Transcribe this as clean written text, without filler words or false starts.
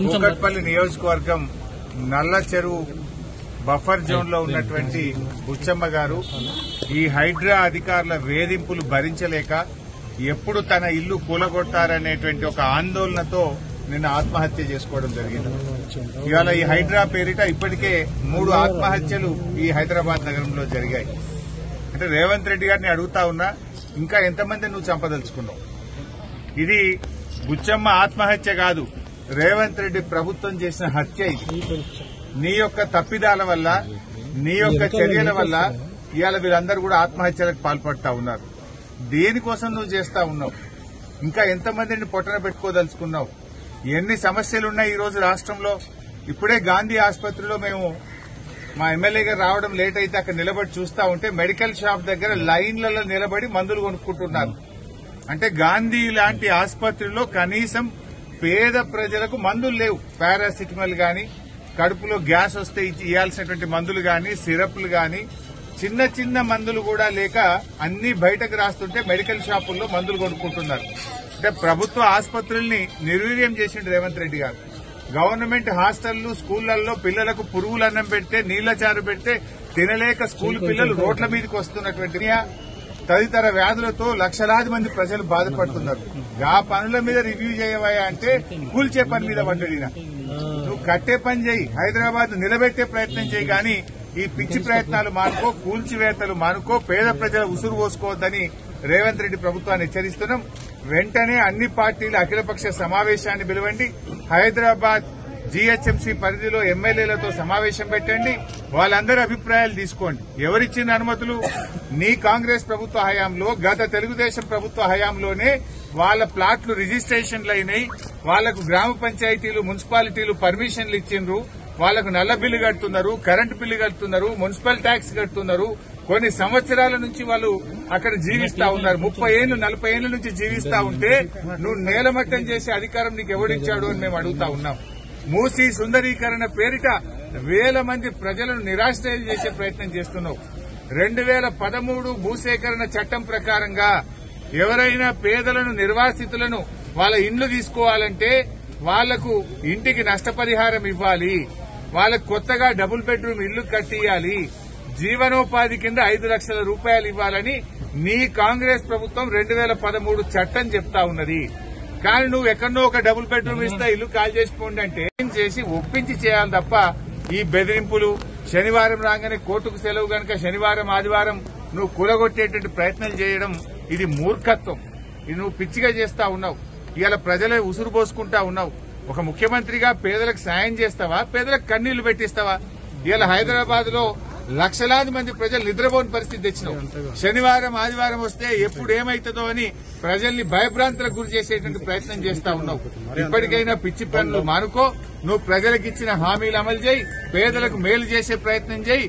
కూకట్పల్లి నియోజకవర్గం నల్ల చెరువు బఫర్ జోన్ లో ఉన్నటువంటి బుచ్చమ్మ గారు ఈ హైడ్రా అధికారుల వేధింపులు భరించలేక ఎప్పుడు తన ఇల్లు కూలగొట్టారనేటువంటి ఒక ఆందోళనతో నిన్న ఆత్మహత్య చేసుకోవడం జరిగింది. ఇవాళ ఈ హైడ్రా పేరిట ఇప్పటికే 3 ఆత్మహత్యలు ఈ హైదరాబాద్ నగరంలో జరిగాయి. అంటే రేవంత్ రెడ్డి గారిని అడుగుతా ఉన్నా, ఇంకా ఎంతమంది నువ్వు చంపదలుచుకున్నావు? ఇది బుచ్చమ్మ ఆత్మహత్య కాదు, రేవంత్ రెడ్డి ప్రభుత్వం చేసిన హత్య. ఇది నీ యొక్క తప్పిదాల వల్ల, నీ యొక్క చర్యల వల్ల ఇవాళ వీళ్ళందరూ కూడా ఆత్మహత్యలకు పాల్పడతా ఉన్నారు. దేనికోసం నువ్వు చేస్తా ఉన్నావు? ఇంకా ఎంతమందిని పొట్టన పెట్టుకోదలుచుకున్నావు? ఎన్ని సమస్యలున్నాయి ఈ రోజు రాష్ట్రంలో? ఇప్పుడే గాంధీ ఆసుపత్రిలో మేము మా ఎమ్మెల్యే గారు రావడం లేట్ అయితే అక్కడ నిలబడి చూస్తా ఉంటే మెడికల్ షాప్ దగ్గర లైన్లలో నిలబడి మందులు కొనుక్కుంటున్నారు. అంటే గాంధీ లాంటి ఆసుపత్రిలో కనీసం పేద ప్రజలకు మందులు లేవు. పారాసిటమాల్ గాని, కడుపులో గ్యాస్ వస్తే ఇవ్వాల్సినటువంటి మందులు గాని, సిరప్లు గాని, చిన్న చిన్న మందులు కూడా లేక అన్ని బయటకు రాస్తుంటే మెడికల్ షాపుల్లో మందులు కొనుక్కుంటున్నారు. అంటే ప్రభుత్వ ఆసుపత్రుల్ని నిర్వీర్యం చేసిండు రేవంత్ రెడ్డి గారు. గవర్నమెంట్ హాస్టళ్లు, స్కూళ్లలో పిల్లలకు పురుగులు అన్నం పెడితే, నీళ్ల చారు పెడితే తినలేక స్కూల్ పిల్లలు రోడ్ల మీదకి వస్తున్నటువంటి తదితర వ్యాధులతో లక్షలాది మంది ప్రజలు బాధపడుతున్నారు. ఆ పనుల మీద రివ్యూ చేయవా అంటే కూల్చే పని మీద పడ్డడినా. నువ్వు కట్టే పని చేయి, హైదరాబాద్ నిలబెట్టే ప్రయత్నం చేయి, కానీ ఈ పిచ్చి ప్రయత్నాలు మానుకో, కూల్చివేతలు మానుకో, పేద ప్రజల ఉసురు పోసుకోవద్దని రేవంత్ రెడ్డి ప్రభుత్వాన్ని హెచ్చరిస్తున్నాం. వెంటనే అన్ని పార్టీల అఖిలపక్ష సమావేశాన్ని పిలవండి. హైదరాబాద్ జీహెచ్ఎంసీ పరిధిలో ఎమ్మెల్యేలతో సమావేశం పెట్టండి. వాళ్ళందరి అభిప్రాయాలు తీసుకోండి. ఎవరిచ్చిన అనుమతులు? నీ కాంగ్రెస్ ప్రభుత్వ హయాంలో, గత తెలుగుదేశం ప్రభుత్వ హయాంలోనే వాళ్ళ ప్లాట్లు రిజిస్ట్రేషన్లు అయినాయి. వాళ్లకు గ్రామ పంచాయతీలు, మున్సిపాలిటీలు పర్మిషన్లు ఇచ్చిండ్రు. వాళ్లకు నల్ల బిల్లు కడుతున్నారు, కరెంటు బిల్లు కడుతున్నారు, మున్సిపల్ ట్యాక్స్ కడుతున్నారు. కొన్ని సంవత్సరాల నుంచి వాళ్ళు అక్కడ జీవిస్తా ఉన్నారు. 30 ఏళ్లు 40 ఏళ్ల నుంచి జీవిస్తా ఉంటే నువ్వు నేలమట్టం చేసే అధికారం నీకు ఎవడిచ్చాడు అని మేము అడుగుతా ఉన్నాం. మూసీ సుందరీకరణ పేరిట వేల మంది ప్రజలను నిరాశ్రయం చేసే ప్రయత్నం చేస్తున్నావు. 2013 భూసేకరణ చట్టం ప్రకారంగా ఎవరైనా పేదలను, నిర్వాసితులను వాళ్ళ ఇండ్లు తీసుకోవాలంటే వాళ్లకు ఇంటికి నష్టపరిహారం ఇవ్వాలి, వాళ్ళకు కొత్తగా డబుల్ బెడ్రూమ్ ఇల్లు కట్టియాలి, జీవనోపాధి కింద 5 లక్షల రూపాయలు ఇవ్వాలని నీ కాంగ్రెస్ ప్రభుత్వం 2013 చట్టం చెప్తా ఉన్నది. కానీ నువ్వు ఎక్కడో ఒక డబుల్ బెడ్రూమ్ ఇస్తా ఇల్లు కాల్ చేసిపోండి అంటే చేసి ఒప్పించి చేయాలి తప్ప ఈ బెదిరింపులు, శనివారం రాగానే కోర్టుకు సెలవు గనక శనివారం ఆదివారం నువ్వు కూలగొట్టేటువంటి ప్రయత్నాలు చేయడం ఇది మూర్ఖత్వం. ఇది నువ్వు పిచ్చిగా చేస్తా ఉన్నావు. ఇవాళ ప్రజలే ఉసురు పోసుకుంటా ఉన్నావు. ఒక ముఖ్యమంత్రిగా పేదలకు సాయం చేస్తావా, పేదలకు కన్నీళ్లు పెట్టిస్తావా? ఇవాళ హైదరాబాద్ లో లక్షలాది మంది ప్రజలు నిద్రపోని పరిస్థితి తెచ్చినావు. శనివారం ఆదివారం వస్తే ఎప్పుడు ఏమైతుందో అని ప్రజల్ని భయభ్రాంతులకు గురి చేసేటువంటి ప్రయత్నం చేస్తా ఉన్నావు. ఇప్పటికైనా పిచ్చి పనులు మానుకో. నువ్వు ప్రజలకు ఇచ్చిన హామీలు అమలు చేయి, పేదలకు మేలు చేసే ప్రయత్నం చేయి.